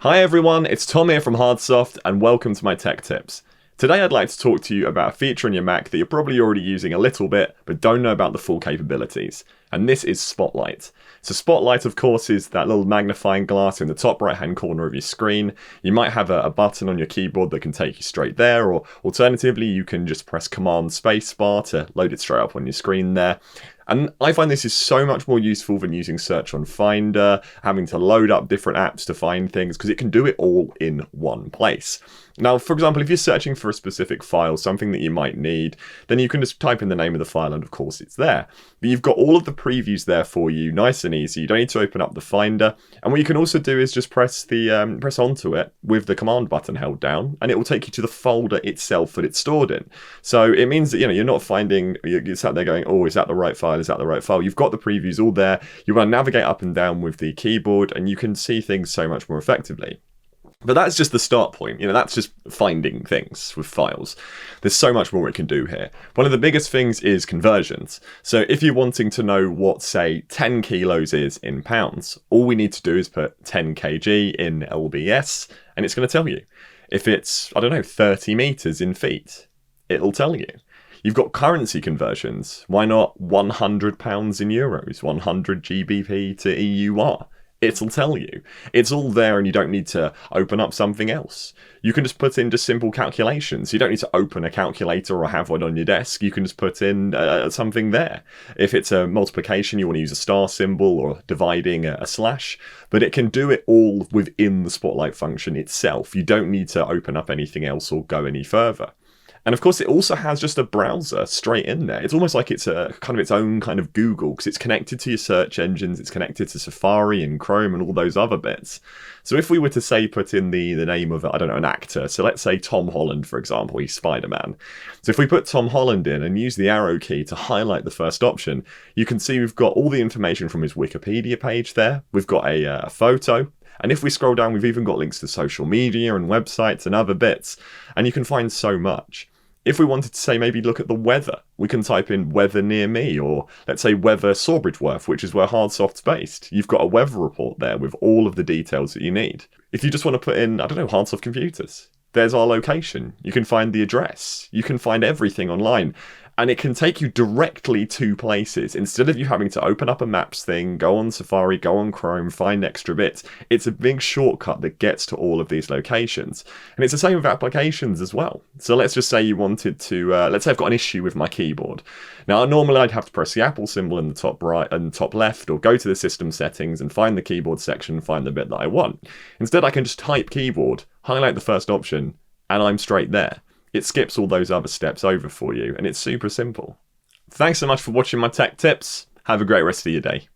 Hi everyone, it's Tom here from HardSoft and welcome to my tech tips. Today I'd like to talk to you about a feature in your Mac that you're probably already using a little bit but don't know about the full capabilities, and this is Spotlight. So Spotlight, of course, is that little magnifying glass in the top right hand corner of your screen. You might have a button on your keyboard that can take you straight there, or alternatively you can just press Command Spacebar to load it straight up on your screen there. And I find this is so much more useful than using Search on Finder, having to load up different apps to find things, because it can do it all in one place. Now, for example, if you're searching for a specific file, something that you might need, then you can just type in the name of the file and of course it's there. But you've got all of the previews there for you, nice and easy. You don't need to open up the Finder. And what you can also do is just press onto it with the command button held down, and it will take you to the folder itself that it's stored in. So it means that you're not finding, you're sat there going, oh, is that the right file? Is that the right file? You've got the previews all there. You want to navigate up and down with the keyboard, and you can see things so much more effectively. But that's just the start point. That's just finding things with files. There's so much more it can do here. One of the biggest things is conversions. So if you're wanting to know what, say, 10 kilos is in pounds, all we need to do is put 10 kg in lbs, and it's going to tell you. If it's, 30 meters in feet, it'll tell you. You've got currency conversions. Why not 100 pounds in euros, 100 GBP to EUR? It'll tell you. It's all there and you don't need to open up something else. You can just put in just simple calculations. You don't need to open a calculator or have one on your desk. You can just put in something there. If it's a multiplication, you want to use a star symbol, or dividing a slash. But it can do it all within the Spotlight function itself. You don't need to open up anything else or go any further. And of course, it also has just a browser straight in there. It's almost like it's a kind of its own kind of Google, because it's connected to your search engines, it's connected to Safari and Chrome and all those other bits. So if we were to say put in the name of, an actor, so let's say Tom Holland, for example, he's Spider-Man. So if we put Tom Holland in and use the arrow key to highlight the first option, you can see we've got all the information from his Wikipedia page there. We've got a photo. And if we scroll down, we've even got links to social media and websites and other bits. And you can find so much. If we wanted to say maybe look at the weather, we can type in weather near me, or let's say weather Sawbridgeworth, which is where HardSoft's based. You've got a weather report there with all of the details that you need. If you just want to put in, HardSoft computers, there's our location. You can find the address. You can find everything online. And it can take you directly to places. Instead of you having to open up a maps thing, go on Safari, go on Chrome, find extra bits, it's a big shortcut that gets to all of these locations. And it's the same with applications as well. So let's just say you wanted to, let's say I've got an issue with my keyboard. Now, normally I'd have to press the Apple symbol in the top right and top left, or go to the system settings and find the keyboard section, find the bit that I want. Instead, I can just type keyboard, highlight the first option, and I'm straight there. It skips all those other steps over for you, and it's super simple. Thanks so much for watching my tech tips. Have a great rest of your day.